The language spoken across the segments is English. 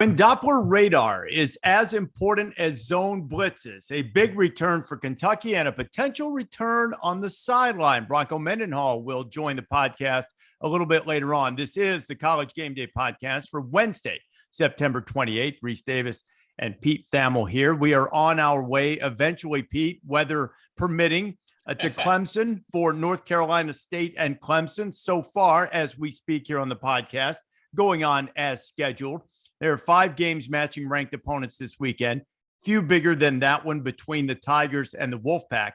When Doppler radar is as important as zone blitzes, a big return for Kentucky and a potential return on the sideline. Bronco Mendenhall will join the podcast a little bit later on. This is the College Game Day Podcast for Wednesday, September 28th. Rece Davis and Pete Thamel here. We are on our way eventually, Pete, weather permitting, to Clemson for North Carolina State and Clemson. So far, as we speak here on the podcast, going on as scheduled. There are 5 games matching ranked opponents this weekend, few bigger than that one between the Tigers and the Wolfpack.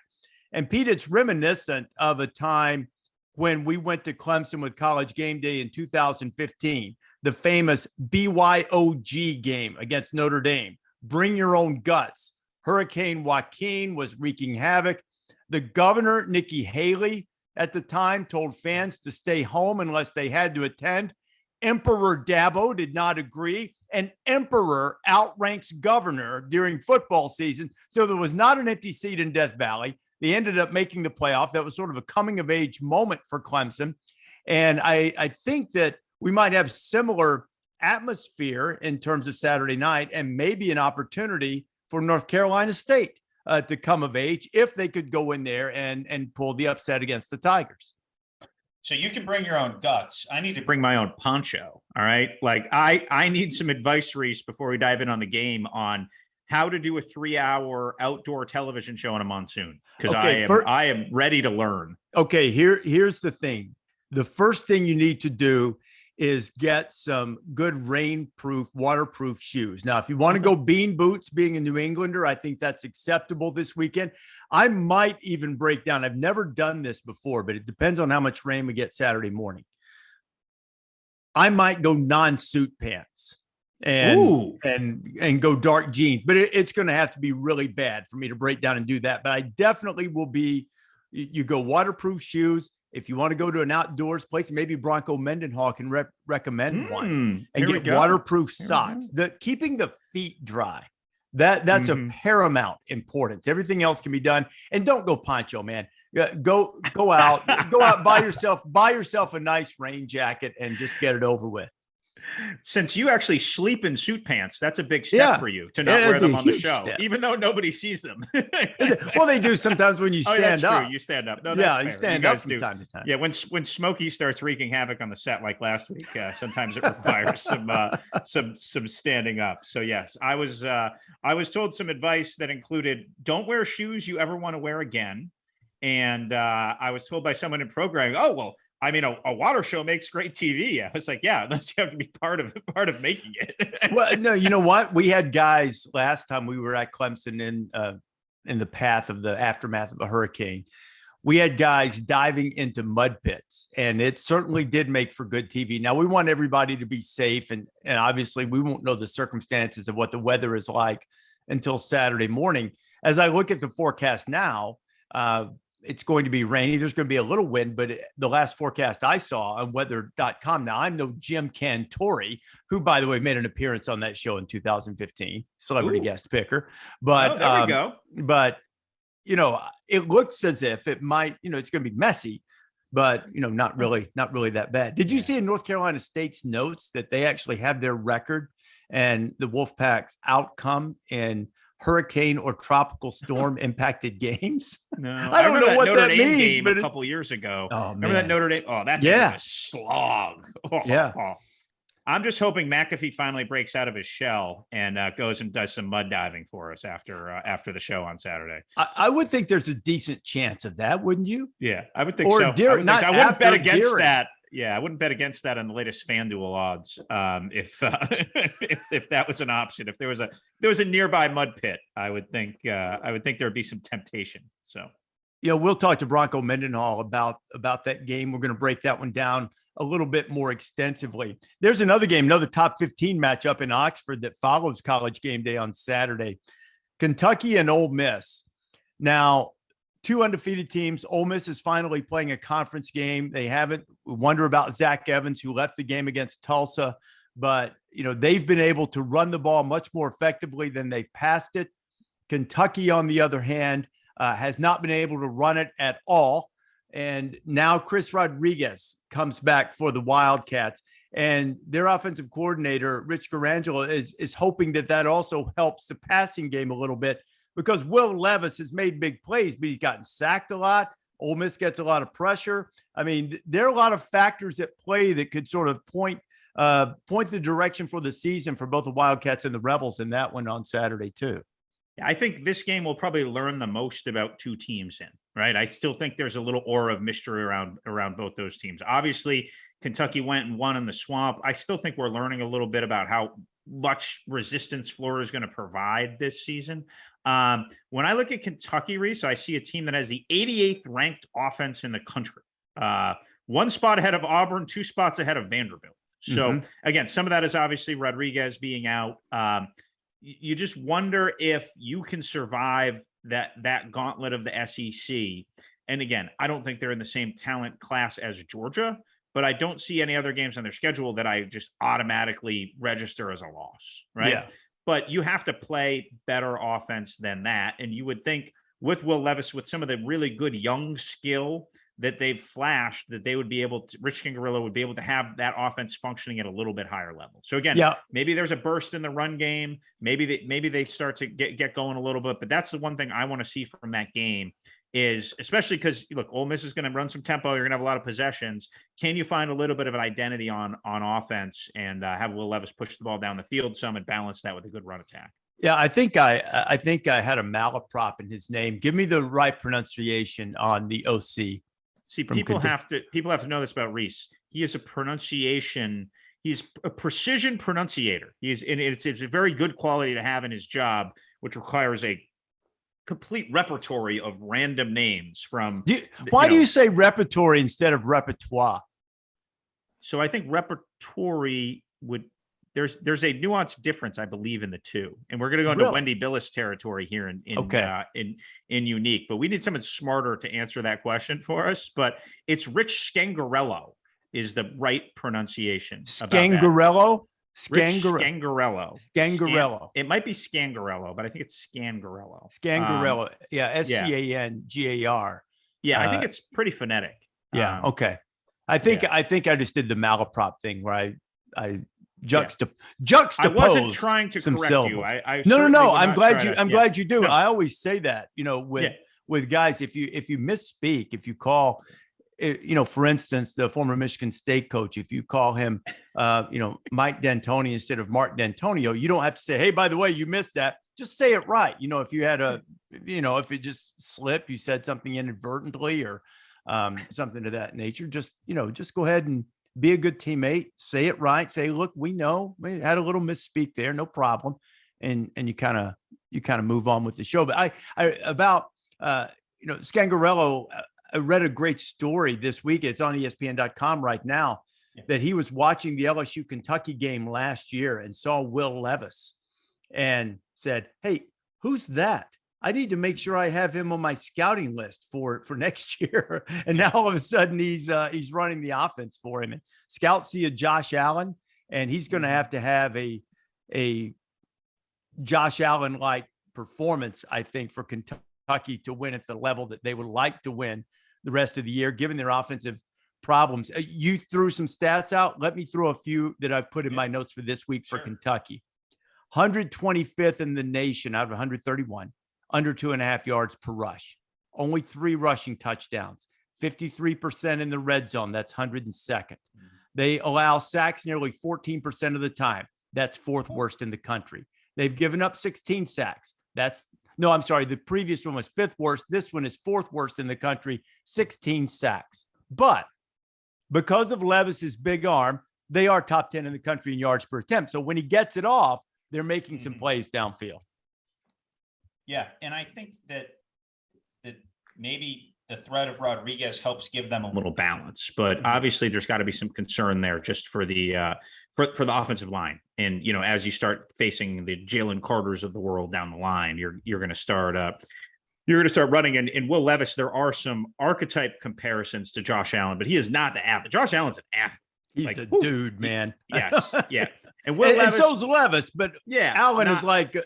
And Pete, it's reminiscent of a time when we went to Clemson with College Game Day in 2015, the famous BYOG game against Notre Dame. Bring your own guts. Hurricane Joaquin was wreaking havoc. The governor, Nikki Haley, at the time told fans to stay home unless they had to attend. Emperor Dabo did not agree, and Emperor outranks governor during football season. So there was not an empty seat in Death Valley. They ended up making the playoff. That was sort of a coming of age moment for Clemson. And I think that we might have similar atmosphere in terms of Saturday night and maybe an opportunity for North Carolina State to come of age if they could go in there and pull the upset against the Tigers. So you can bring your own guts. I need to bring my own poncho. All right. Like I need some advice, Rece, before we dive in on the game on how to do a 3-hour outdoor television show on a monsoon. Because I am ready to learn. Okay. Here's the thing. The first thing you need to do is get some good rainproof, waterproof shoes. Now, if you want to go bean boots, being a New Englander, I think that's acceptable this weekend. I might even break down. I've never done this before, but it depends on how much rain we get Saturday morning. I might go non-suit pants and go dark jeans, but it's going to have to be really bad for me to break down and do that. But I definitely will be, you go waterproof shoes. If you want to go to an outdoors place, maybe Bronco Mendenhall can recommend one and get waterproof socks. Keeping the feet dry, that's of paramount importance. Everything else can be done. And don't go poncho, man. Go out, buy yourself a nice rain jacket and just get it over with. Since you actually sleep in suit pants, that's a big step for you to not wear them on the show, even though nobody sees them. Well, they do sometimes when you stand up. True. You stand up. No, you stand up from time to time. Yeah, when Smokey starts wreaking havoc on the set like last week, sometimes it requires some standing up. So yes, I was told some advice that included don't wear shoes you ever want to wear again, and I was told by someone in programming, oh well. I mean, a water show makes great TV. I was like, yeah, unless you have to be part of making it. Well, no, you know what? We had guys last time we were at Clemson in the aftermath of a hurricane. We had guys diving into mud pits, and it certainly did make for good TV. Now, we want everybody to be safe, and obviously we won't know the circumstances of what the weather is like until Saturday morning. As I look at the forecast now, it's going to be rainy. There's going to be a little wind, but the last forecast I saw on weather.com. Now, I'm no Jim Cantori, who, by the way, made an appearance on that show in 2015, celebrity guest picker. But there we go. But, it looks as if it might, it's going to be messy, but, not really that bad. Did you see in North Carolina State's notes that they actually have their record and the Wolfpack's outcome in hurricane or tropical storm impacted games? No, I don't know what Notre Dame means, but a couple of years ago. Oh, remember that Notre Dame? Oh, that thing was a slog. I'm just hoping McAfee finally breaks out of his shell and goes and does some mud diving for us after the show on Saturday. I would think there's a decent chance of that, wouldn't you? Yeah, I would think so. I wouldn't bet against that. Yeah, I wouldn't bet against that on the latest FanDuel odds. If that was an option, if there was a nearby mud pit, I would think there'd be some temptation. So, we'll talk to Bronco Mendenhall about that game. We're going to break that one down a little bit more extensively. There's another game, another top 15 matchup in Oxford that follows College Game Day on Saturday. Kentucky and Ole Miss. Now, 2 undefeated teams. Ole Miss is finally playing a conference game. They haven't. We wonder about Zach Evans, who left the game against Tulsa, but they've been able to run the ball much more effectively than they've passed it. Kentucky, on the other hand, has not been able to run it at all. And now Chris Rodriguez comes back for the Wildcats. And their offensive coordinator, Rich Garangelo, is hoping that also helps the passing game a little bit, because Will Levis has made big plays, but he's gotten sacked a lot. Ole Miss gets a lot of pressure. I mean, there are a lot of factors at play that could sort of point the direction for the season for both the Wildcats and the Rebels in that one on Saturday too. I think this game will probably learn the most about two teams right? I still think there's a little aura of mystery around both those teams. Obviously, Kentucky went and won in the Swamp. I still think we're learning a little bit about how much resistance Florida is going to provide this season. When I look at Kentucky, Rece, I see a team that has the 88th ranked offense in the country. One spot ahead of Auburn, 2 spots ahead of Vanderbilt. So again, some of that is obviously Rodriguez being out. You just wonder if you can survive that gauntlet of the SEC. And again, I don't think they're in the same talent class as Georgia, but I don't see any other games on their schedule that I just automatically register as a loss, right? Yeah. But you have to play better offense than that. And you would think with Will Levis, with some of the really good young skill that they've flashed, that they would be able to, Rich Scangarello would be able to have that offense functioning at a little bit higher level. So again, maybe there's a burst in the run game. Maybe they start to get going a little bit, but that's the one thing I want to see from that game is, especially because look, Ole Miss is going to run some tempo. You're going to have a lot of possessions. Can you find a little bit of an identity on offense and have Will Levis push the ball down the field some and balance that with a good run attack? Yeah, I think I had a malaprop in his name. Give me the right pronunciation on the OC. See, people have to know this about Rece. He is he's a precision pronunciator. It's a very good quality to have in his job, which requires a complete repertory of random names from. Why do you say repertory instead of repertoire? So I think repertory there's a nuanced difference, I believe, in the two. And we're going to go into Wendy Billis territory here in Unique, but we need someone smarter to answer that question for us. But it's Rich Scangarello is the right pronunciation. Scangarello? Scangarello. It might be Scangarello, but I think it's Scangarello. Scangarello. Scangar. Yeah, I think it's pretty phonetic. Yeah. Okay. I think I just did the malaprop thing where I juxtaposed. I wasn't trying to correct syllables. you. No. I'm glad you do. No. I always say that, with guys, if you misspeak, if you call, for instance, the former Michigan State coach, if you call him, Mike D'Antoni instead of Mark D'Antonio, you don't have to say, hey, by the way, you missed that. Just say it right. If you had if it just slipped, you said something inadvertently or something to that nature, just go ahead and be a good teammate, say it right, say, look, we know we had a little misspeak there, no problem. And you kind of move on with the show. But about Scangarello, I read a great story this week. It's on ESPN.com right now that he was watching the LSU Kentucky game last year and saw Will Levis and said, hey, who's that? I need to make sure I have him on my scouting list for next year. And now all of a sudden he's running the offense for him. And scouts see a Josh Allen, and he's going to have a Josh Allen-like performance, I think, for Kentucky to win at the level that they would like to win the rest of the year, given their offensive problems. You threw some stats out. Let me throw a few that I've put in my notes for this week for Kentucky. 125th in the nation out of 131. Under 2.5 yards per rush, only 3 rushing touchdowns, 53% in the red zone. That's 102nd. They allow sacks nearly 14% of the time. That's 4th worst in the country. They've given up 16 sacks. The previous one was 5th worst. This one is 4th worst in the country, 16 sacks. But because of Levis's big arm, they are top 10 in the country in yards per attempt. So when he gets it off, they're making some plays downfield. Yeah, and I think that maybe the threat of Rodriguez helps give them a little balance, but obviously there's got to be some concern there just for the for the offensive line. And as you start facing the Jalen Carters of the world down the line, you're going to start running. And Will Levis, there are some archetype comparisons to Josh Allen, but he is not the athlete. Josh Allen's an athlete. He's a dude, man. Yes, yeah. And Will Levis, and so's Levis, but Allen is like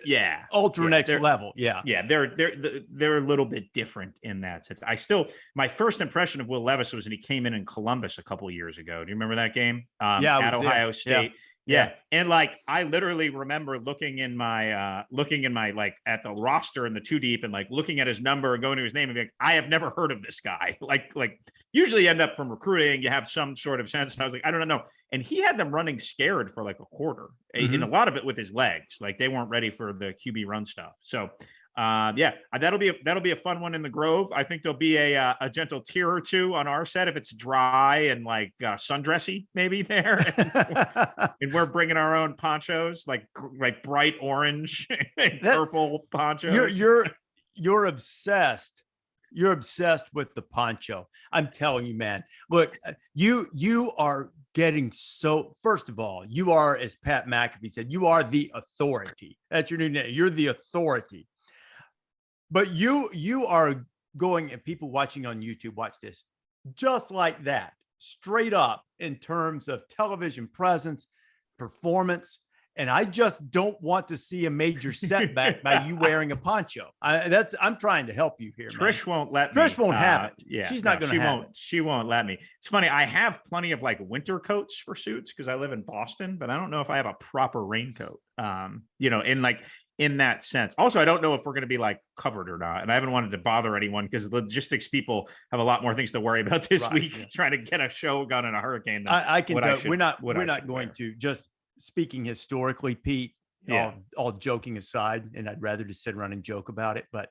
ultra next level. Yeah, they're a little bit different in that sense. My first impression of Will Levis was when he came in Columbus a couple of years ago. Do you remember that game? At Ohio State. Yeah. And like, I literally remember looking in my like at the roster in the 2 deep and like looking at his number and going to his name and being like, I have never heard of this guy. Like usually you end up from recruiting, you have some sort of sense. And I was like, I don't know. And he had them running scared for like a quarter, and a lot of it with his legs. Like they weren't ready for the QB run stuff. So that'll be a fun one in the Grove. I think there'll be a gentle tear or two on our set if it's dry and like sundressy maybe there, and we're bringing our own ponchos, like bright orange and purple ponchos. You're obsessed. You're obsessed with the poncho. I'm telling you, man. Look, you are getting so. First of all, you are, as Pat McAfee said, you are the authority. That's your new name. You're the authority. But you are going, and people watching on YouTube, watch this, just like that, straight up in terms of television presence, performance. And I just don't want to see a major setback by you wearing a poncho. I'm trying to help you here. Trish won't let me. Trish won't have it. Yeah, she's not going to have it. She won't let me. It's funny. I have plenty of like winter coats for suits because I live in Boston, but I don't know if I have a proper raincoat. In that sense. Also, I don't know if we're going to be like covered or not. And I haven't wanted to bother anyone because logistics people have a lot more things to worry about this week, trying to get a show gun in a hurricane. I can tell we're not going to, just speaking historically, Pete, all joking aside, and I'd rather just sit around and joke about it, but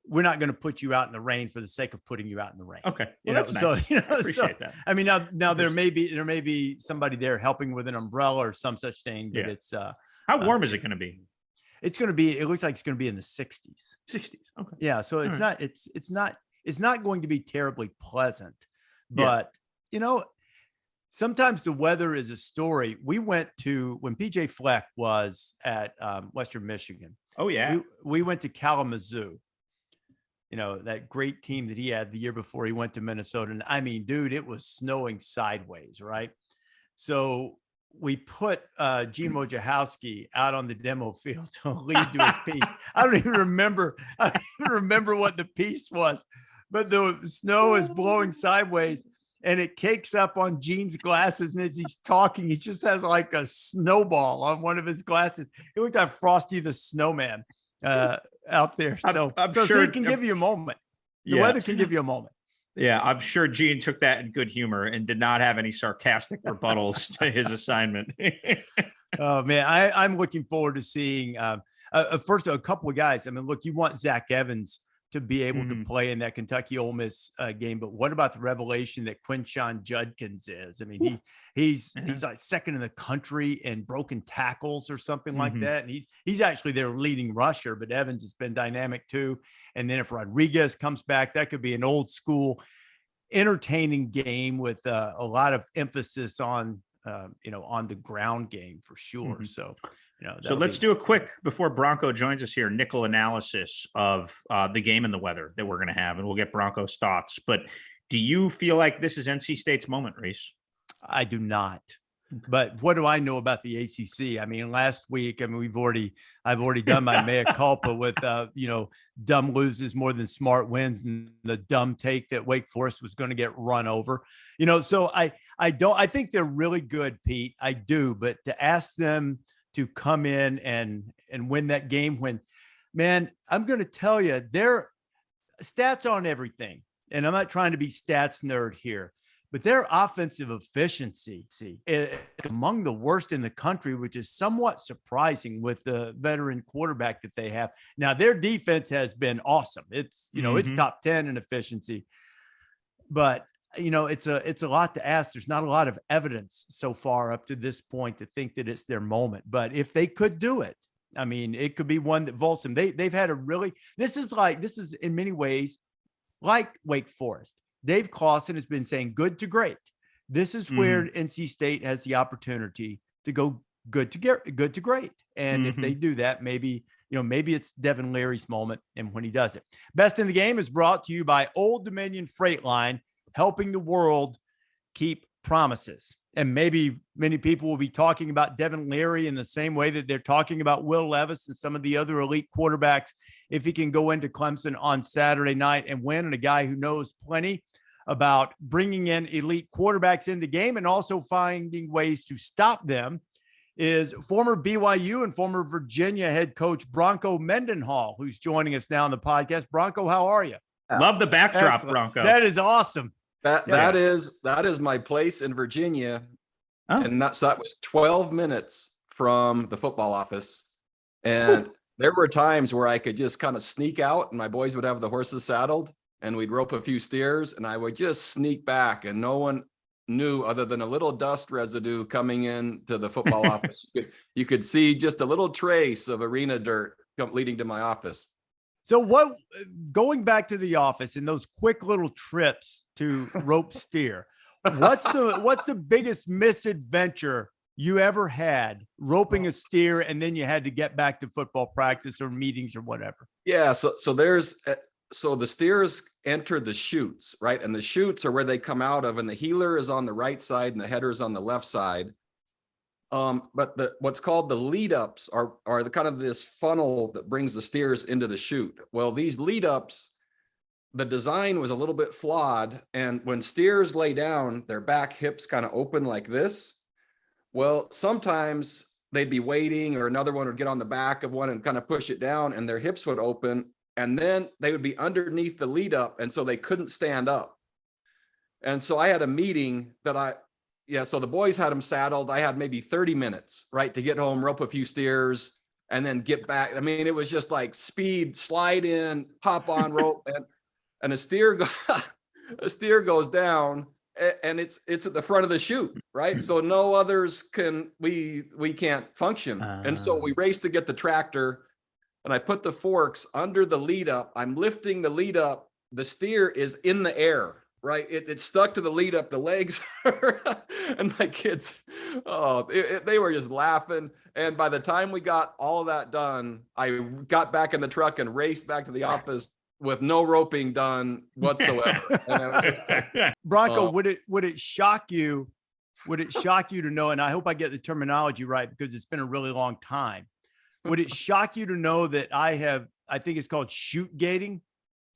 we're not going to put you out in the rain for the sake of putting you out in the rain. Okay. Well, that's nice. So, I appreciate that. I mean, now there may be somebody there helping with an umbrella or some such thing, but it's, how warm is it going to be? It looks like it's going to be in the 60s. 60s. Okay. Yeah. So it's not going to be terribly pleasant, but sometimes the weather is a story. We went to, when PJ Fleck was at Western Michigan. Oh yeah. We went to Kalamazoo, that great team that he had the year before he went to Minnesota. And I mean, dude, it was snowing sideways. Right. So we put Gene Wojciechowski out on the demo field to lead to his piece. I don't even remember what the piece was, but the snow is blowing sideways and it cakes up on Gene's glasses. And as he's talking, he just has like a snowball on one of his glasses. It looked like Frosty the Snowman out there. So it can give you a moment. The weather can give you a moment. Yeah, I'm sure Gene took that in good humor and did not have any sarcastic rebuttals to his assignment. Oh, man, I'm looking forward to seeing first a couple of guys. I mean, look, you want Zach Evans to be able to play in that Kentucky Ole Miss game, but what about the revelation that Quinshon Judkins is? I mean, he's like second in the country in broken tackles or something like that, and he's actually their leading rusher. But Evans has been dynamic too. And then if Rodriguez comes back, that could be an old school, entertaining game with a lot of emphasis on the ground game for sure. So. So let's do a quick, before Bronco joins us here, nickel analysis of the game and the weather that we're going to have, and we'll get Bronco's thoughts. But do you feel like this is NC State's moment, Rece? I do not. But what do I know about the ACC? I mean, last week, I've already done my mea culpa with, dumb loses more than smart wins, and the dumb take that Wake Forest was going to get run over. So I think they're really good, Pete. I do, but to ask them to come in and win that game when, man, I'm going to tell you, their stats on everything. And I'm not trying to be stats nerd here, but their offensive efficiency is among the worst in the country, which is somewhat surprising with the veteran quarterback that they have. Now, their defense has been awesome. It's, it's top 10 in efficiency, but it's a lot to ask. There's not a lot of evidence so far up to this point to think that it's their moment. But if they could do it, I mean, it could be one that vaults them. They've had this is in many ways like Wake Forest. Dave Clawson has been saying good to great. This is where NC State has the opportunity to go good to great. And if they do that, maybe it's Devin Leary's moment. And when he does it, Best in the Game is brought to you by Old Dominion Freight Line, helping the world keep promises. And maybe many people will be talking about Devin Leary in the same way that they're talking about Will Levis and some of the other elite quarterbacks. If he can go into Clemson on Saturday night and win, and a guy who knows plenty about bringing in elite quarterbacks in the game and also finding ways to stop them, is former BYU and former Virginia head coach Bronco Mendenhall, who's joining us now on the podcast. Bronco, how are you? Love the backdrop, Excellent. Bronco. That is awesome. That is my place in Virginia. Oh. And that was 12 minutes from the football office. And there were times where I could just kind of sneak out and my boys would have the horses saddled and we'd rope a few steers and I would just sneak back and no one knew other than a little dust residue coming in to the football office. You could see just a little trace of arena dirt leading to my office. So going back to the office and those quick little trips to rope steer, what's the biggest misadventure you ever had roping a steer and then you had to get back to football practice or meetings or whatever? Yeah. So the steers enter the chutes, right? And the chutes are where they come out of, and the heeler is on the right side and the header is on the left side. But what's called the lead ups are the kind of this funnel that brings the steers into the chute. Well, these lead ups, the design was a little bit flawed. And when steers lay down, their back hips kind of open like this. Well, sometimes they'd be waiting or another one would get on the back of one and kind of push it down and their hips would open and then they would be underneath the lead up. And so they couldn't stand up. And so I had a meeting so the boys had them saddled. I had maybe 30 minutes, right, to get home, rope a few steers and then get back. I mean, it was just like speed, slide in, hop on rope and a steer goes down and it's at the front of the chute, right? So no others we can't function. And so we race to get the tractor and I put the forks under the lead up. I'm lifting the lead up. The steer is in the air, right? It's stuck to the lead up, the legs and my kids, they were just laughing. And by the time we got all of that done, I got back in the truck and raced back to the office with no roping done whatsoever. Bronco, would it shock you? Would it shock you to know, and I hope I get the terminology right because it's been a really long time. Would it shock you to know that I think it's called shoot gating?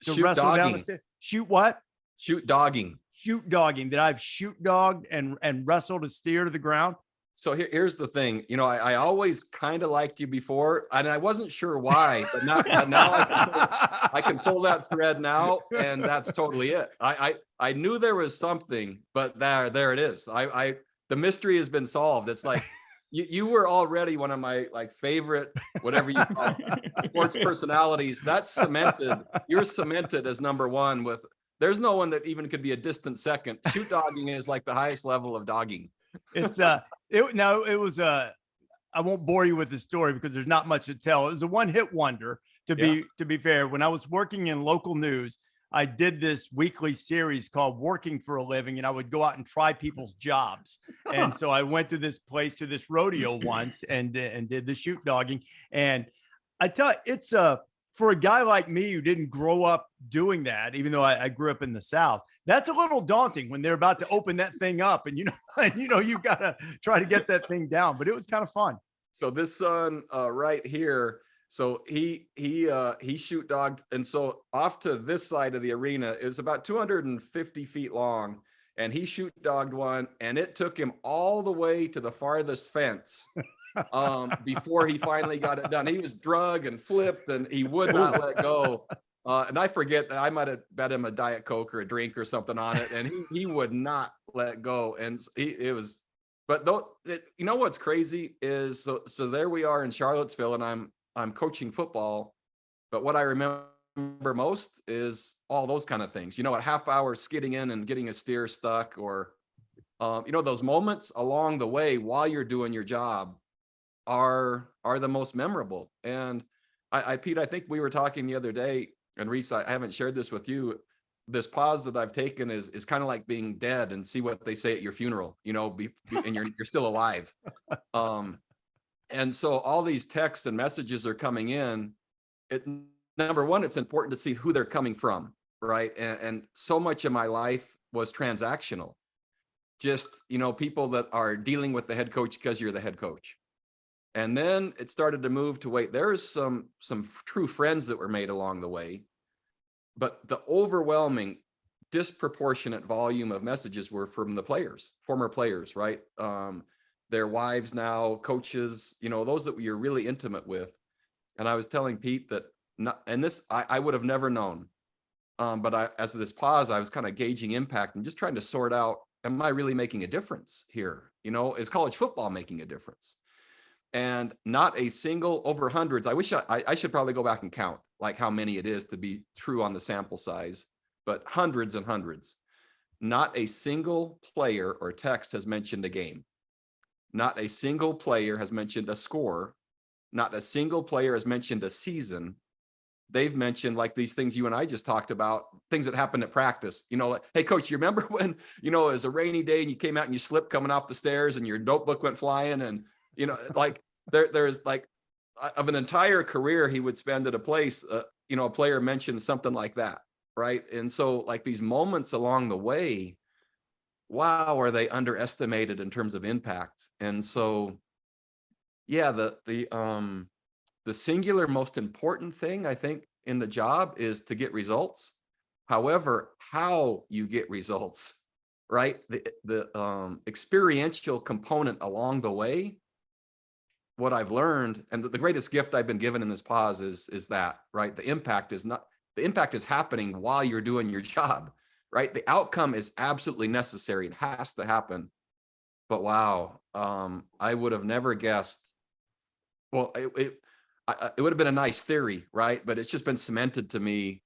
Shoot dogging. Shoot what? Shoot dogging. Shoot dogging. That I've shoot dogged and wrestled a steer to the ground. So here's the thing, I always kind of liked you before, and I wasn't sure why, but now I can pull that thread now, and that's totally it. I knew there was something, but there it is. The mystery has been solved. It's like you were already one of my favorite, whatever you call it, sports personalities. That's cemented. You're cemented as number one. There's no one that even could be a distant second. Shoot dogging is like the highest level of dogging. I won't bore you with the story because there's not much to tell. It was a one-hit wonder, to be fair. When I was working in local news, I did this weekly series called Working for a Living, and I would go out and try people's jobs. And so I went to this rodeo once and did the shoot dogging. And I tell you, it's for a guy like me who didn't grow up doing that, even though I grew up in the South, that's a little daunting when they're about to open that thing up and you've got to try to get that thing down, but it was kind of fun. So this son right here, so he shoot dogged. And so off to this side of the arena is about 250 feet long. And he shoot dogged one and it took him all the way to the farthest fence. Before he finally got it done. He was drug and flipped and he would not let go. And I forget that I might have bet him a Diet Coke or a drink or something on it. And he would not let go. And what's crazy is, so there we are in Charlottesville and I'm coaching football. But what I remember most is all those kind of things, a half hour skidding in and getting a steer stuck or, those moments along the way while you're doing your job are the most memorable. And Pete, I think we were talking the other day, and Rece, I haven't shared this with you. This pause that I've taken is kind of like being dead and see what they say at your funeral, and you're still alive. And so all these texts and messages are coming in. Number one, it's important to see who they're coming from, right? And so much of my life was transactional. just, people that are dealing with the head coach because you're the head coach. And then it started to move to, wait, there's some true friends that were made along the way. But the overwhelming, disproportionate volume of messages were from the players, former players, right? Their wives now, coaches, those that you're really intimate with. And I was telling Pete that, I would have never known. But as this pause, I was kind of gauging impact and just trying to sort out, am I really making a difference here? Is college football making a difference? And not a single, over hundreds. I wish I should probably go back and count like how many it is to be true on the sample size, but hundreds and hundreds. Not a single player or text has mentioned a game. Not a single player has mentioned a score. Not a single player has mentioned a season. They've mentioned like these things you and I just talked about, things that happened at practice. Like, hey, coach, you remember when, it was a rainy day and you came out and you slipped coming off the stairs and your notebook went flying, and, like there's like of an entire career he would spend at a place, a player mentioned something like that. Right. And so like these moments along the way, wow, are they underestimated in terms of impact? And so, yeah, the singular most important thing I think in the job is to get results. However, how you get results, right? The experiential component along the way, what I've learned, and the greatest gift I've been given in this pause is that, right? The impact is happening while you're doing your job, right? The outcome is absolutely necessary. It has to happen. But wow, I would have never guessed. Well, it would have been a nice theory, right? But it's just been cemented to me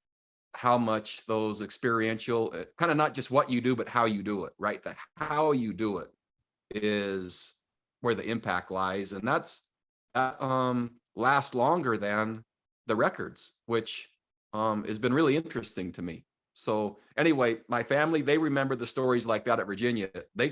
how much those experiential, kind of not just what you do, but how you do it, right? The how you do it is where the impact lies. And that lasts longer than the records, which has been really interesting to me. So anyway, my family, they remember the stories like that at Virginia.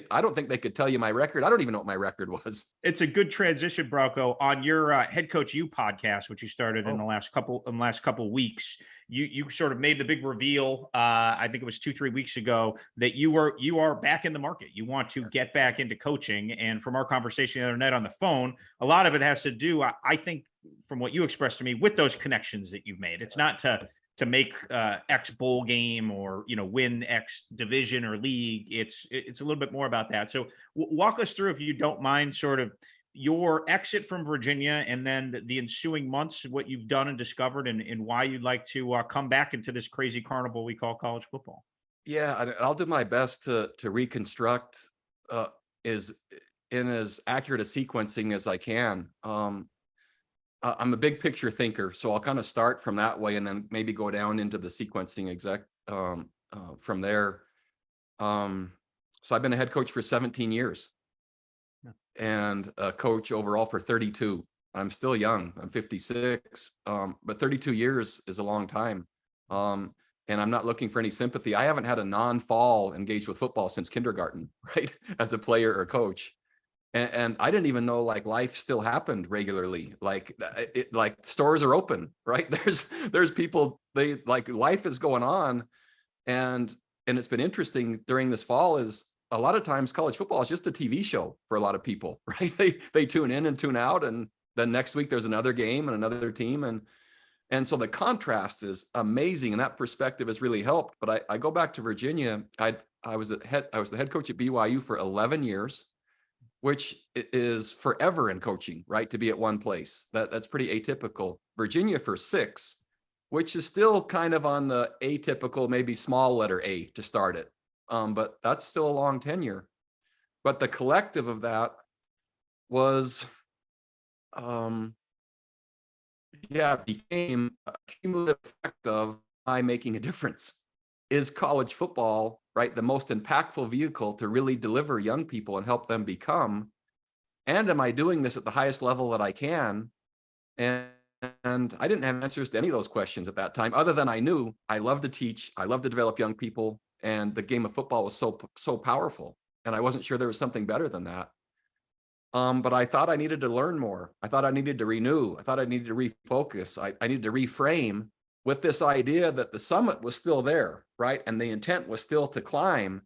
I don't think they could tell you my record. I don't even know what my record was. It's a good transition, Bronco. On your Head Coach U podcast, which you started in the last couple weeks, you sort of made the big reveal. I think it was 2-3 weeks ago that you are back in the market. You want to get back into coaching. And from our conversation the other night on the phone, a lot of it has to do, I think, from what you expressed to me, with those connections that you've made. It's not to make X bowl game or, win X division or league. It's a little bit more about that. So walk us through, if you don't mind, sort of your exit from Virginia and then the ensuing months, what you've done and discovered, and why you'd like to come back into this crazy carnival we call college football. Yeah, I'll do my best to reconstruct is in as accurate a sequencing as I can. I'm a big picture thinker, so I'll kind of start from that way and then maybe go down into the sequencing from there. So I've been a head coach for 17 years and a coach overall for 32. I'm still young. I'm 56, but 32 years is a long time. And I'm not looking for any sympathy. I haven't had a non-fall engaged with football since kindergarten, right? As a player or coach. And I didn't even know like life still happened regularly. Like stores are open, right? There's people, they like life is going on. And it's been interesting during this fall is a lot of times college football is just a TV show for a lot of people, right? They tune in and tune out. And then next week there's another game and another team. And so the contrast is amazing. And that perspective has really helped. But I go back to Virginia. I was the head coach at BYU for 11 years. Which is forever in coaching, right? To be at one place. That's pretty atypical. Virginia for 6, which is still kind of on the atypical, maybe small letter A to start it. But that's still a long tenure. But the collective of that was, became a cumulative effect of I making a difference. Is college football, right, the most impactful vehicle to really deliver young people and help them become? And am I doing this at the highest level that I can? And I didn't have answers to any of those questions at that time, other than I knew I love to teach, I love to develop young people, and the game of football was so powerful. And I wasn't sure there was something better than that. But I thought I needed to learn more. I thought I needed to renew. I thought I needed to refocus. I needed to reframe with this idea that the summit was still there, right? And the intent was still to climb.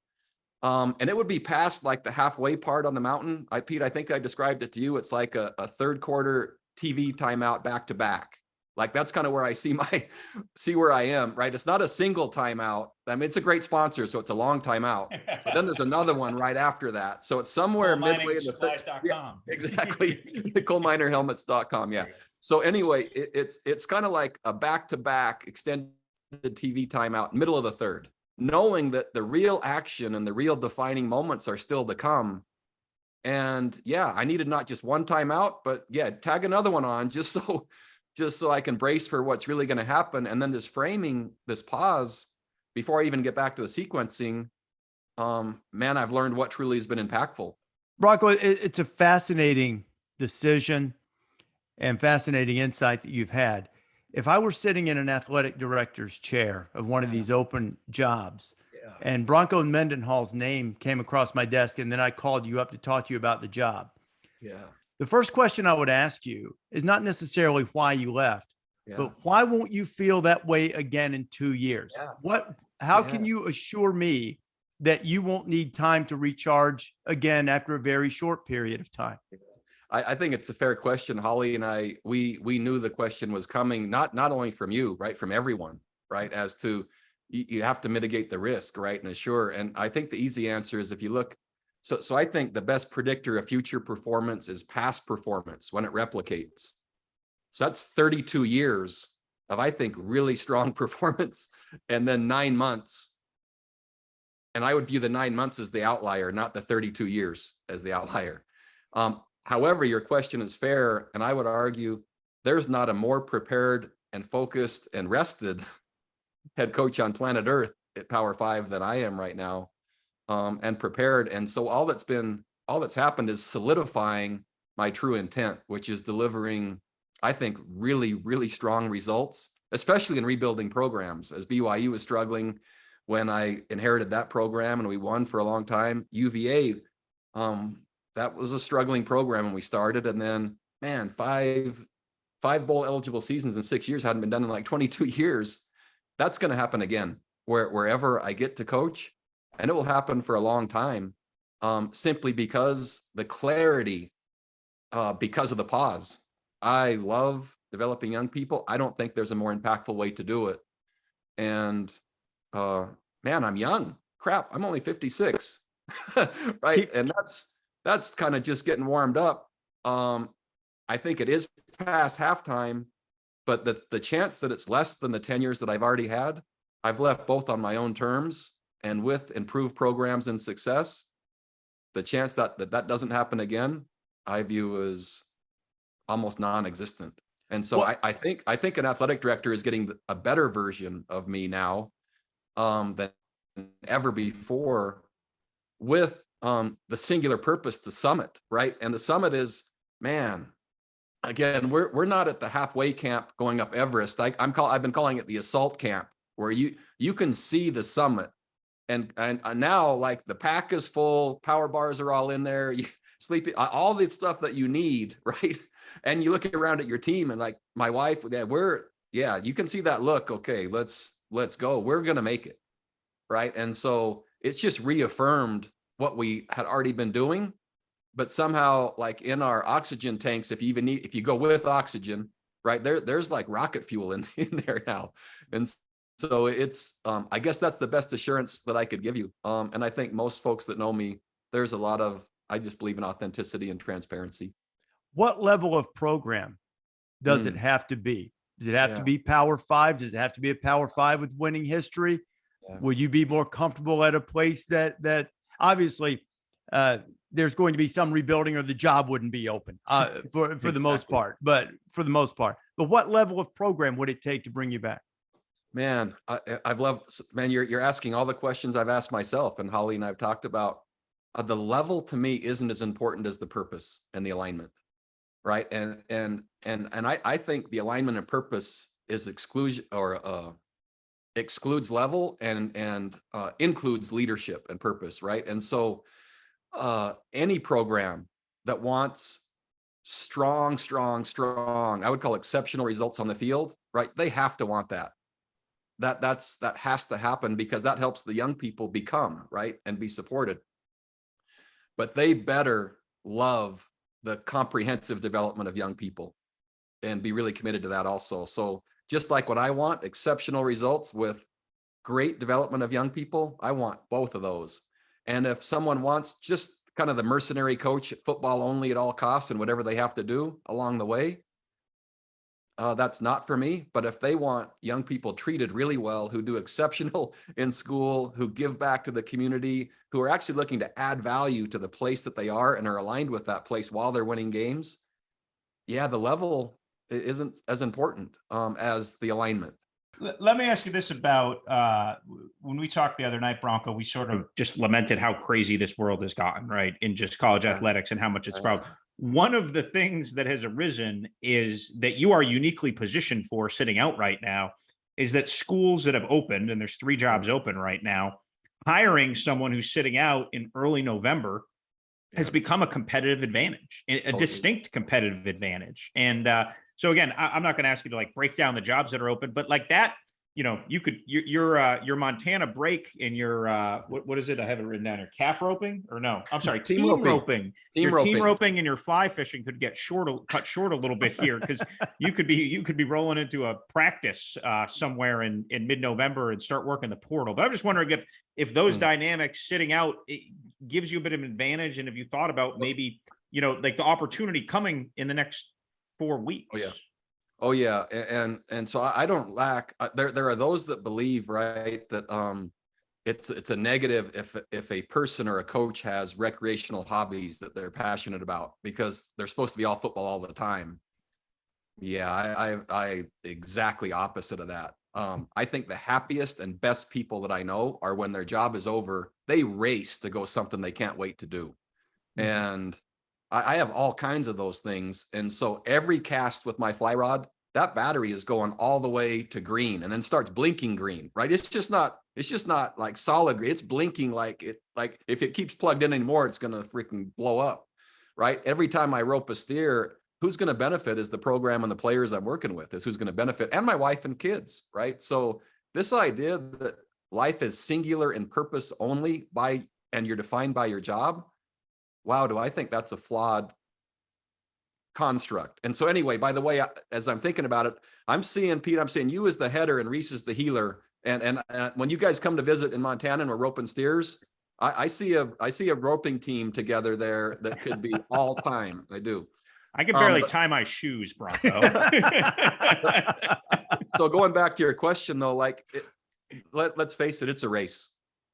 And it would be past like the halfway part on the mountain. Pete, I think I described it to you. It's like a third quarter TV timeout back to back. Like that's kind of where I see where I am, right? It's not a single timeout. I mean, it's a great sponsor, so it's a long timeout. But then there's another one right after that. So it's somewhere midway in the yeah, exactly. coalminerhelmets.com. Yeah. So anyway, it's kind of like a back-to-back extended TV timeout, middle of the third, knowing that the real action and the real defining moments are still to come. And yeah, I needed not just one timeout, but yeah, tag another one on just so I can brace for what's really going to happen. And then this framing, this pause before I even get back to the sequencing, man, I've learned what truly has been impactful. Bronco, it's a fascinating decision and fascinating insight that you've had. If I were sitting in an athletic director's chair of one of these open jobs, and Bronco Mendenhall's name came across my desk, and then I called you up to talk to you about the job. Yeah. The first question I would ask you is not necessarily why you left, but why won't you feel that way again in 2 years? How can you assure me that you won't need time to recharge again after a very short period of time? I think it's a fair question. Holly and I, we knew the question was coming, not only from you, right, from everyone, right, as to you have to mitigate the risk, right, and assure. And I think the easy answer is if you look, so I think the best predictor of future performance is past performance when it replicates. So that's 32 years of, I think, really strong performance, and then 9 months. And I would view the 9 months as the outlier, not the 32 years as the outlier. However, your question is fair, and I would argue there's not a more prepared and focused and rested head coach on planet Earth at Power 5 than I am right now, and prepared. And so all that's happened is solidifying my true intent, which is delivering, I think, really, really strong results, especially in rebuilding programs. As BYU was struggling when I inherited that program and we won for a long time, UVA, that was a struggling program when we started. And then, man, five bowl eligible seasons in 6 years hadn't been done in like 22 years. That's going to happen again wherever I get to coach. And it will happen for a long time, simply because the clarity, because of the pause. I love developing young people. I don't think there's a more impactful way to do it. And man, I'm young. Crap, I'm only 56. Right. And that's kind of just getting warmed up. I think it is past halftime, but the chance that it's less than the 10 years that I've already had, I've left both on my own terms and with improved programs and success. The chance that doesn't happen again, I view as almost non-existent. And so I think an athletic director is getting a better version of me now than ever before, with the singular purpose to summit, right? And the summit is, man, again, we're not at the halfway camp going up Everest. I've been calling it the assault camp, where you can see the summit, and now like the pack is full, power bars are all in there, you sleeping, all the stuff that you need, right? And you look around at your team and like my wife, you can see that look. Okay, let's go. We're gonna make it, right? And so it's just reaffirmed what we had already been doing, but somehow, like in our oxygen tanks, if you go with oxygen, right, there's like rocket fuel in there now. And so it's, I guess that's the best assurance that I could give you. And I think most folks that know me, there's a lot of, I just believe in authenticity and transparency. What level of program does it have to be? Does it have to be Power 5? Does it have to be a Power 5 with winning history? Yeah. Would you be more comfortable at a place that obviously there's going to be some rebuilding, or the job wouldn't be open for exactly. the most part, but what level of program would it take to bring you back? Man, I've loved, man, you're asking all the questions I've asked myself, and Holly and I've talked about. The level to me isn't as important as the purpose and the alignment, right? And I think the alignment and purpose is exclusion, or excludes level and includes leadership and purpose, right? And so any program that wants strong, I would call exceptional results on the field, right? They have to want that. that has to happen, because that helps the young people become, right, and be supported. But they better love the comprehensive development of young people and be really committed to that also. So just like what I want, exceptional results with great development of young people, I want both of those. And if someone wants just kind of the mercenary coach, football only at all costs and whatever they have to do along the way, that's not for me. But if they want young people treated really well, who do exceptional in school, who give back to the community, who are actually looking to add value to the place that they are and are aligned with that place while they're winning games, yeah, the level isn't as important as the alignment. Let me ask you this about when we talked the other night, Bronco, we sort of just lamented how crazy this world has gotten, right, in just college athletics and how much it's grown. One of the things that has arisen is that you are uniquely positioned for sitting out right now is that schools that have opened, and there's 3 jobs open right now, hiring someone who's sitting out in early November has become a competitive advantage, a distinct competitive advantage. And so again, I'm not going to ask you to like break down the jobs that are open, but like that, you know, you could your Montana break and your what is it? I have it written down here. Calf roping, or no? I'm sorry, team roping. Team roping and your fly fishing could get cut short a little bit here, because you could be rolling into a practice somewhere in mid-November and start working the portal. But I'm just wondering if those dynamics sitting out, it gives you a bit of an advantage, and if you thought about maybe, you know, like the opportunity coming in the next 4 weeks. Oh yeah. And so I don't lack, there are those that believe, right, that it's a negative if a person or a coach has recreational hobbies that they're passionate about, because they're supposed to be all football all the time. Yeah, I exactly opposite of that. I think the happiest and best people that I know are when their job is over, they race to go something they can't wait to do. And I have all kinds of those things. And so every cast with my fly rod, that battery is going all the way to green and then starts blinking green, right? It's just not like solid green. It's blinking like if it keeps plugged in anymore, it's going to freaking blow up, right? Every time I rope a steer, who's going to benefit is the program and the players I'm working with is who's going to benefit, and my wife and kids, right? So this idea that life is singular and purpose only and you're defined by your job, wow, do I think that's a flawed construct. And so anyway, by the way, as I'm thinking about it, I'm seeing, Pete, I'm saying you as the header and Rece as the healer. And when you guys come to visit in Montana and we're roping steers, I see a roping team together there that could be all time. I do. I can barely tie my shoes, Bronco. So going back to your question though, like let's face it, it's a race,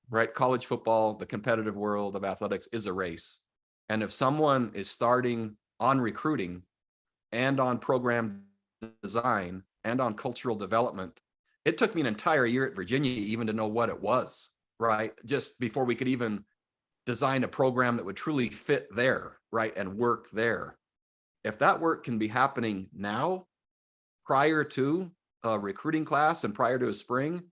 right? College football, the competitive world of athletics is a race. And if someone is starting on recruiting and on program design and on cultural development, it took me an entire year at Virginia even to know what it was, right? Just before we could even design a program that would truly fit there, right? And work there. If that work can be happening now, prior to a recruiting class and prior to a spring,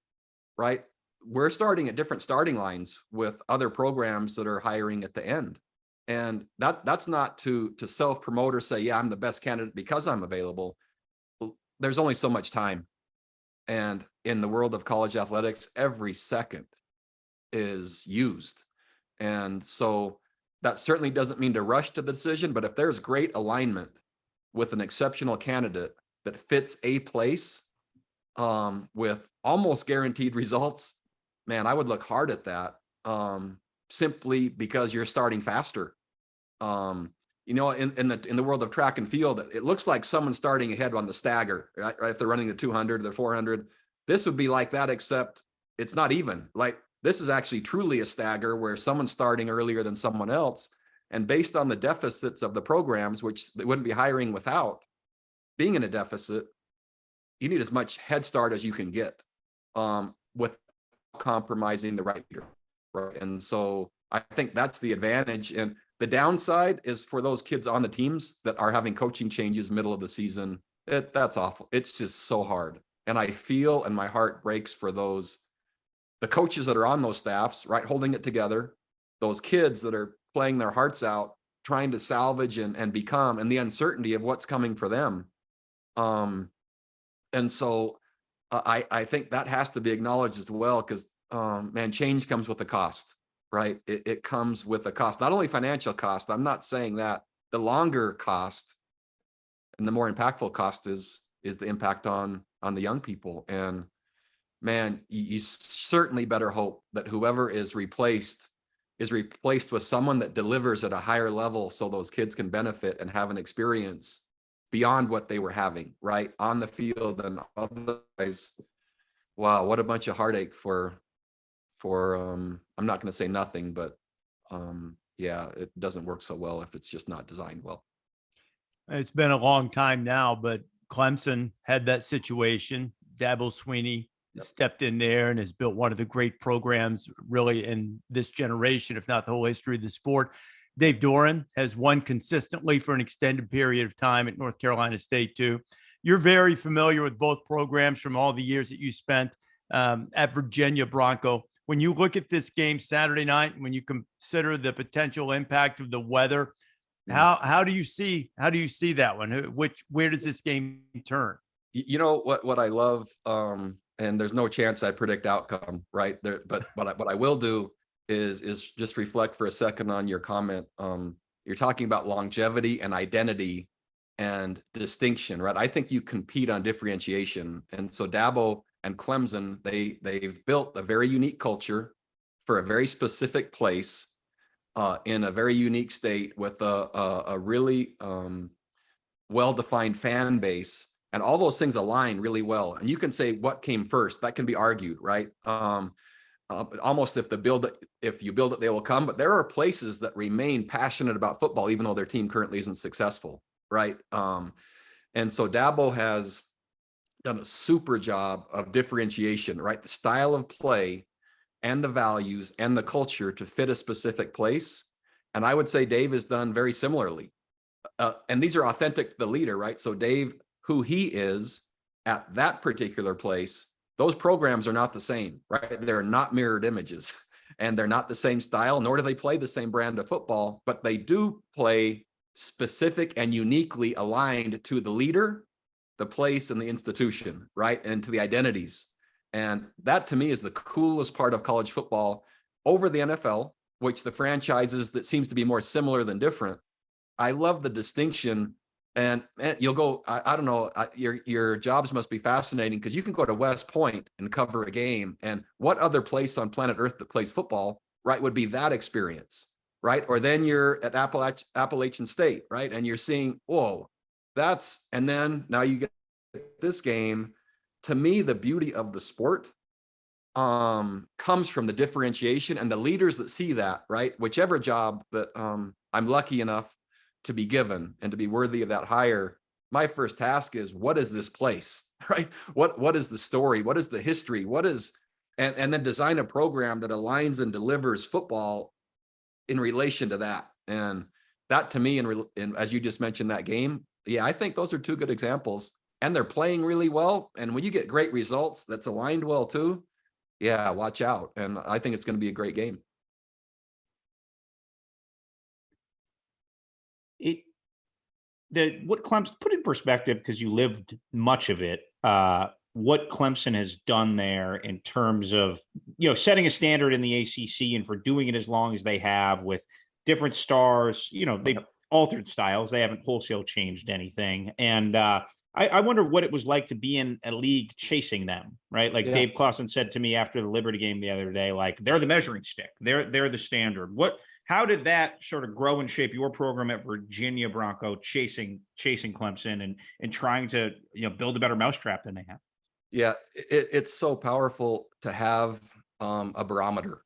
right? We're starting at different starting lines with other programs that are hiring at the end. And that's not to self-promote or say, yeah, I'm the best candidate because I'm available. There's only so much time. And in the world of college athletics, every second is used. And so that certainly doesn't mean to rush to the decision, but if there's great alignment with an exceptional candidate that fits a place with almost guaranteed results, man, I would look hard at that. Simply because you're starting faster. You know, in the world of track and field, it looks like someone's starting ahead on the stagger, right? If they're running the 200, the 400, this would be like that, except it's not even. Like this is actually truly a stagger where someone's starting earlier than someone else. And based on the deficits of the programs, which they wouldn't be hiring without being in a deficit, you need as much head start as you can get without compromising the right leader. Right. And so I think that's the advantage. And the downside is for those kids on the teams that are having coaching changes middle of the season. That's awful. It's just so hard. And I feel, and my heart breaks for the coaches that are on those staffs, right, holding it together, those kids that are playing their hearts out, trying to salvage and become, and the uncertainty of what's coming for them. And so I think that has to be acknowledged as well, because man, change comes with a cost, right? It comes with a cost, not only financial cost. I'm not saying that. The longer cost and the more impactful cost is the impact on the young people. And man, you certainly better hope that whoever is replaced with someone that delivers at a higher level, so those kids can benefit and have an experience beyond what they were having, right, on the field. And otherwise, wow, what a bunch of heartache for I'm not going to say nothing, but yeah, it doesn't work so well if it's just not designed well. It's been a long time now, but Clemson had that situation. Dabo Swinney stepped in there and has built one of the great programs really in this generation, if not the whole history of the sport. Dave Doran has won consistently for an extended period of time at North Carolina State too. You're very familiar with both programs from all the years that you spent at Virginia, Bronco. When you look at this game Saturday night, when you consider the potential impact of the weather, how do you see that one? Where does this game turn? You know what I love, and there's no chance I predict outcome, right? There, but what I will do is just reflect for a second on your comment. You're talking about longevity and identity and distinction, right? I think you compete on differentiation, and so Dabo and Clemson, they've built a very unique culture for a very specific place in a very unique state with a really well-defined fan base, and all those things align really well. And you can say what came first, that can be argued, right? Almost if you build it, they will come. But there are places that remain passionate about football, even though their team currently isn't successful, right? And so Dabo has done a super job of differentiation, right? The style of play and the values and the culture to fit a specific place. And I would say Dave has done very similarly. And these are authentic to the leader, right? So Dave, who he is at that particular place, those programs are not the same, right? They're not mirrored images, and they're not the same style, nor do they play the same brand of football, but they do play specific and uniquely aligned to the leader, the place, and the institution, right? And to the identities. And that to me is the coolest part of college football over the NFL, which the franchises that seems to be more similar than different. I love the distinction. And you'll go, I don't know, your jobs must be fascinating, because you can go to West Point and cover a game. And what other place on planet Earth that plays football, right, would be that experience, right? Or then you're at Appalachian State, right? And you're seeing, whoa, and then now you get this game. To me, the beauty of the sport comes from the differentiation and the leaders that see that, right? Whichever job that I'm lucky enough to be given and to be worthy of that hire, my first task is, what is this place, right? What is the story? What is the history? And then design a program that aligns and delivers football in relation to that. And that to me, and as you just mentioned that game, yeah, I think those are two good examples. And they're playing really well. And when you get great results that's aligned well too, yeah, watch out. And I think it's going to be a great game. What Clemson, put in perspective, because you lived much of it, what Clemson has done there in terms of, setting a standard in the ACC, and for doing it as long as they have with different stars. They've altered styles. They haven't wholesale changed anything. And I wonder what it was like to be in a league chasing them, right? Like Dave Clawson said to me after the Liberty game the other day, like, they're the measuring stick. They're the standard. How did that sort of grow and shape your program at Virginia, Bronco, chasing Clemson and trying to, build a better mousetrap than they have? Yeah, it's so powerful to have a barometer.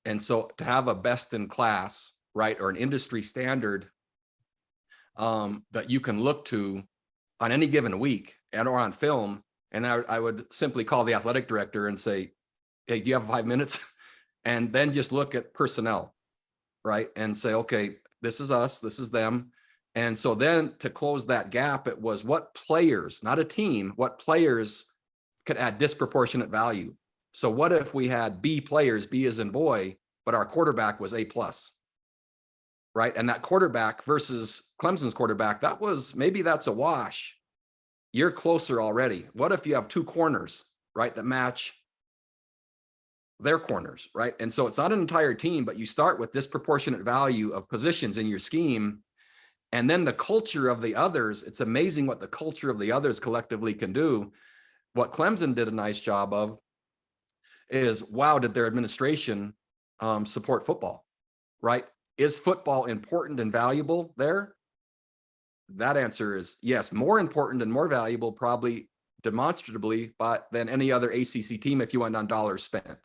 And so to have a best in class, right, or an industry standard that you can look to on any given week or on film. And I would simply call the athletic director and say, hey, do you have 5 minutes? And then just look at personnel, right? And say, okay, this is us, this is them. And so then to close that gap, it was what players, not a team, what players could add disproportionate value. So what if we had B players, B as in boy, but our quarterback was A+, right? And that quarterback versus Clemson's quarterback, that's a wash. you're closer already. What if you have two corners, right, that match their corners, right? And so it's not an entire team, but you start with disproportionate value of positions in your scheme. And then the culture of the others, it's amazing what the culture of the others collectively can do. What Clemson did a nice job of is, wow, did their administration support football, right? Is football important and valuable there? That answer is yes, more important and more valuable, probably demonstrably, but than any other ACC team if you went on dollars spent,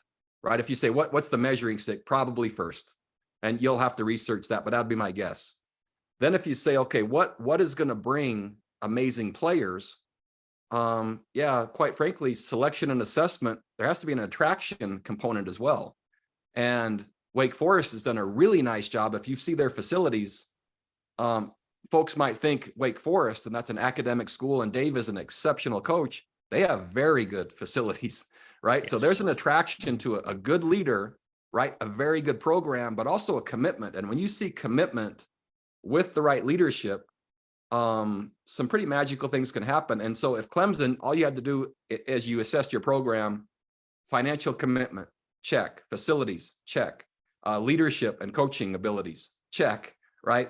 right? If you say, what's the measuring stick? Probably first. And you'll have to research that, but that'd be my guess. Then if you say, okay, what is going to bring amazing players? Yeah, quite frankly, selection and assessment, there has to be an attraction component as well. And Wake Forest has done a really nice job. If you see their facilities, folks might think Wake Forest, and that's an academic school, and Dave is an exceptional coach. They have very good facilities, right? Yes. So there's an attraction to a good leader, right? A very good program, but also a commitment. And when you see commitment with the right leadership, some pretty magical things can happen. And so if Clemson, all you had to do as you assessed your program, financial commitment, check. Facilities, check. Leadership and coaching abilities, check, right?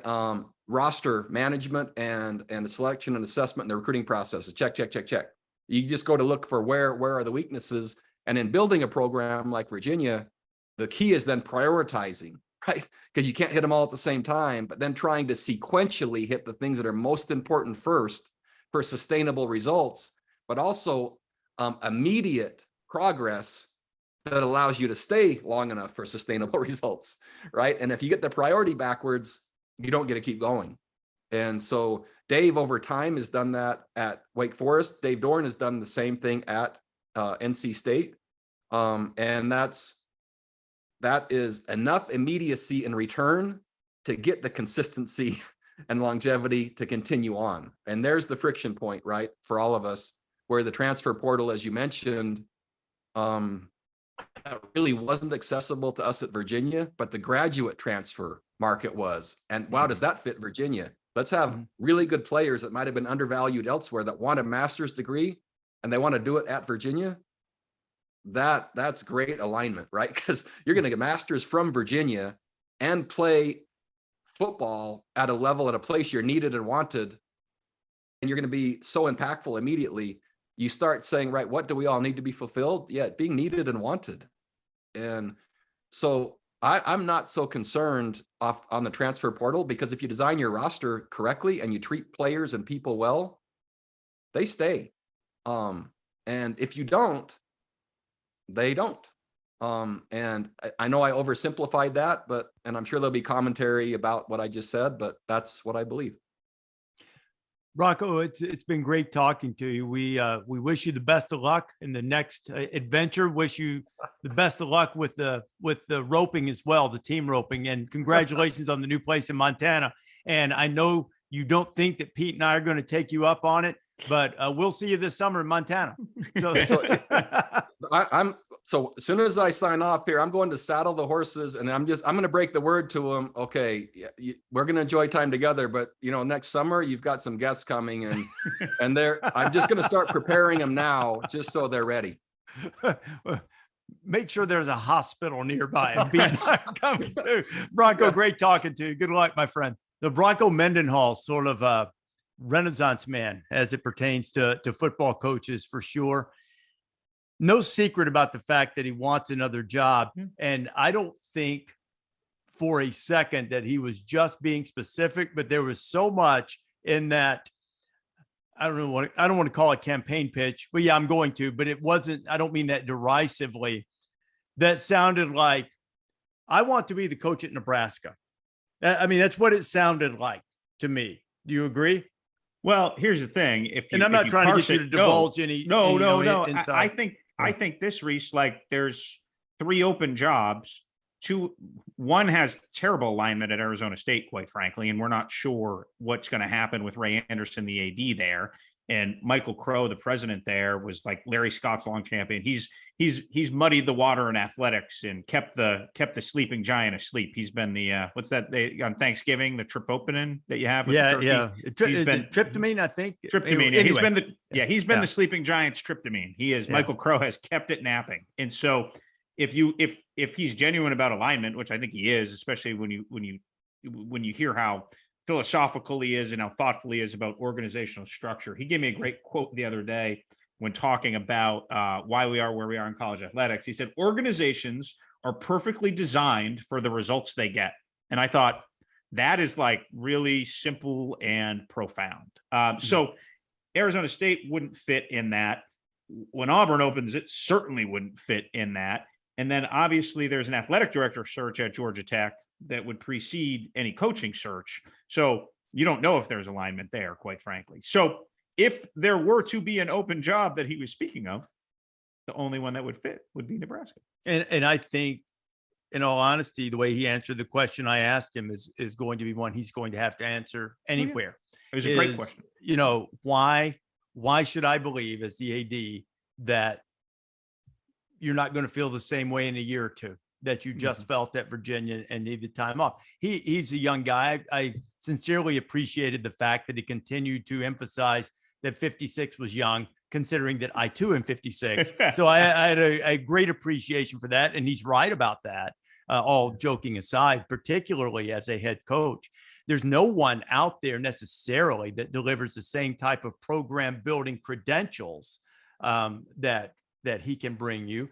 Roster management and the selection and assessment and the recruiting processes, check, check, check, check. You just go to look for where are the weaknesses. And in building a program like Virginia, the key is then prioritizing, right? Because you can't hit them all at the same time, but then trying to sequentially hit the things that are most important first for sustainable results, but also immediate progress that allows you to stay long enough for sustainable results, right? And if you get the priority backwards, you don't get to keep going. And so Dave over time has done that at Wake Forest. Dave Doran has done the same thing at NC State. And that is enough immediacy in return to get the consistency and longevity to continue on. And there's the friction point, right, for all of us, where the transfer portal, as you mentioned, really wasn't accessible to us at Virginia, but the graduate transfer market was. And wow, does that fit Virginia? Let's have really good players that might have been undervalued elsewhere that want a master's degree and they want to do it at Virginia. That's great alignment, right? Because you're going to get masters from Virginia and play football at a level, at a place you're needed and wanted, and you're going to be so impactful immediately. You start saying, right, what do we all need to be fulfilled? Yeah, being needed and wanted. And so I'm not so concerned on the transfer portal, because if you design your roster correctly and you treat players and people well, they stay. And if you don't, they don't. And I know I oversimplified that, and I'm sure there'll be commentary about what I just said, but that's what I believe. Bronco, it's been great talking to you. We wish you the best of luck in the next adventure. Wish you the best of luck with the roping as well, the team roping, and congratulations on the new place in Montana. And I know you don't think that Pete and I are going to take you up on it, but we'll see you this summer in Montana. So as soon as I sign off here, I'm going to saddle the horses, and I'm going to break the word to them. Okay, we're going to enjoy time together, but next summer you've got some guests coming, and I'm just going to start preparing them now, just so they're ready. Make sure there's a hospital nearby. And coming too. Bronco, great talking to you. Good luck, my friend. The Bronco Mendenhall, sort of a Renaissance man as it pertains to football coaches, for sure. No secret about the fact that he wants another job. And I don't think for a second that he was just being specific, but there was so much in that. I don't want to call it campaign pitch, but yeah, I'm going to, but it wasn't, I don't mean that derisively. That sounded like, I want to be the coach at Nebraska. I mean, that's what it sounded like to me. Do you agree? Well, here's the thing. And I'm not trying to get you to divulge any. No. I think this, Rece, like there's 3 open jobs. One has terrible alignment at Arizona State, quite frankly, and we're not sure what's going to happen with Ray Anderson, the AD there. And Michael Crow, the president there, was like Larry Scott's long champion. He's muddied the water in athletics and kept the sleeping giant asleep. He's been the what's that on Thanksgiving, the trip opening that you have with the turkey? He's been tryptamine, I think. Tryptamine. Anyway. He's been the sleeping giant's tryptamine. He is. Michael Crow has kept it napping. And so if he's genuine about alignment, which I think he is, especially when you hear how philosophical he is and how thoughtful he is about organizational structure. He gave me a great quote the other day when talking about why we are where we are in college athletics. He said, organizations are perfectly designed for the results they get. And I thought that is like really simple and profound. So Arizona State wouldn't fit in that. When Auburn opens, it certainly wouldn't fit in that. And then obviously there's an athletic director search at Georgia Tech that would precede any coaching search. So you don't know if there's alignment there, quite frankly. So if there were to be an open job that he was speaking of, the only one that would fit would be Nebraska. And I think, in all honesty, the way he answered the question I asked him is going to be one he's going to have to answer anywhere. It was a great question. Why should I believe as the AD that you're not going to feel the same way in a year or two that you just felt at Virginia and needed time off? He's a young guy. I sincerely appreciated the fact that he continued to emphasize that 56 was young, considering that I too am 56. So I had a great appreciation for that. And he's right about that, all joking aside, particularly as a head coach. There's no one out there necessarily that delivers the same type of program building credentials that he can bring you.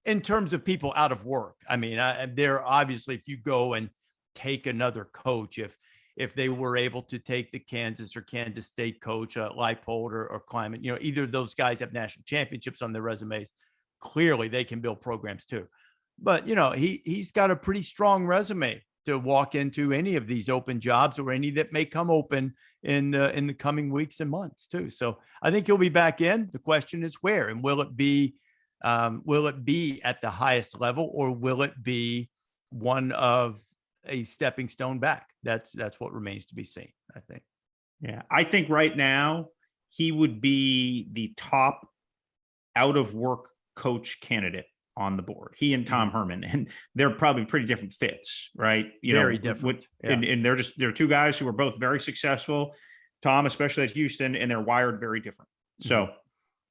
In terms of people out of work, I mean, there obviously, if you go and take another coach, if they were able to take the Kansas or Kansas State coach, Leipold or Kleiman, either of those guys have national championships on their resumes. Clearly, they can build programs too. But he's got a pretty strong resume to walk into any of these open jobs or any that may come open in the coming weeks and months too. So I think he'll be back in. The question is where, and will it be at the highest level, or will it be one of a stepping stone back? That's what remains to be seen, I think. Yeah. I think right now he would be the top out of work coach candidate on the board. He and Tom Herman, and they're probably pretty different fits, right? Very different. And they're two guys who are both very successful. Tom, especially at Houston, and they're wired very different. So,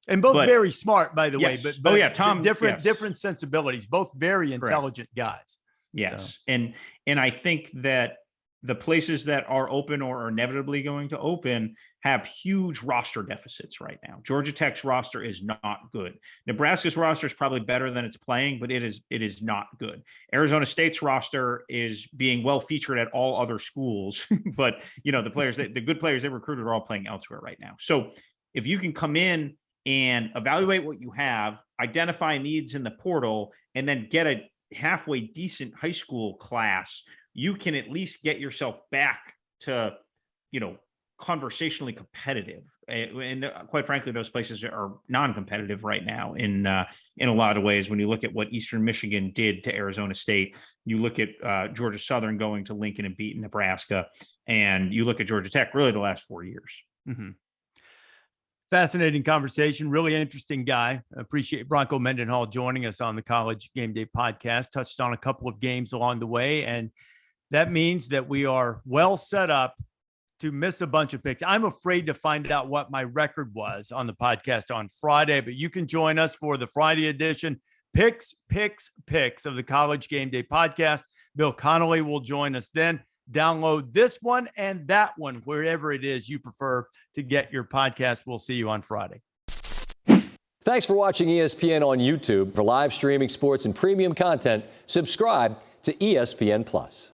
and both very smart, by the way. But Tom, different sensibilities. Both very intelligent guys. Yes, so. And I think that the places that are open or are inevitably going to open have huge roster deficits right now. Georgia Tech's roster is not good. Nebraska's roster is probably better than it's playing, but it is not good. Arizona State's roster is being well featured at all other schools, but the good players they recruited are all playing elsewhere right now. So if you can come in and evaluate what you have, identify needs in the portal, and then get a halfway decent high school class, you can at least get yourself back to, conversationally competitive. And quite frankly, those places are non-competitive right now in a lot of ways. When you look at what Eastern Michigan did to Arizona State, you look at Georgia Southern going to Lincoln and beating Nebraska, and you look at Georgia Tech really the last 4 years. Mm-hmm. Fascinating conversation. Really interesting guy. Appreciate Bronco Mendenhall joining us on the College Game Day podcast. Touched on a couple of games along the way, and that means that we are well set up to miss a bunch of picks. I'm afraid to find out what my record was on the podcast on Friday, but you can join us for the Friday edition picks of the College Game Day podcast. Bill Connolly will join us then. Download this one and that one, wherever it is you prefer to get your podcast. We'll see you on Friday. Thanks for watching ESPN on YouTube. For live streaming sports and premium content, subscribe to ESPN Plus.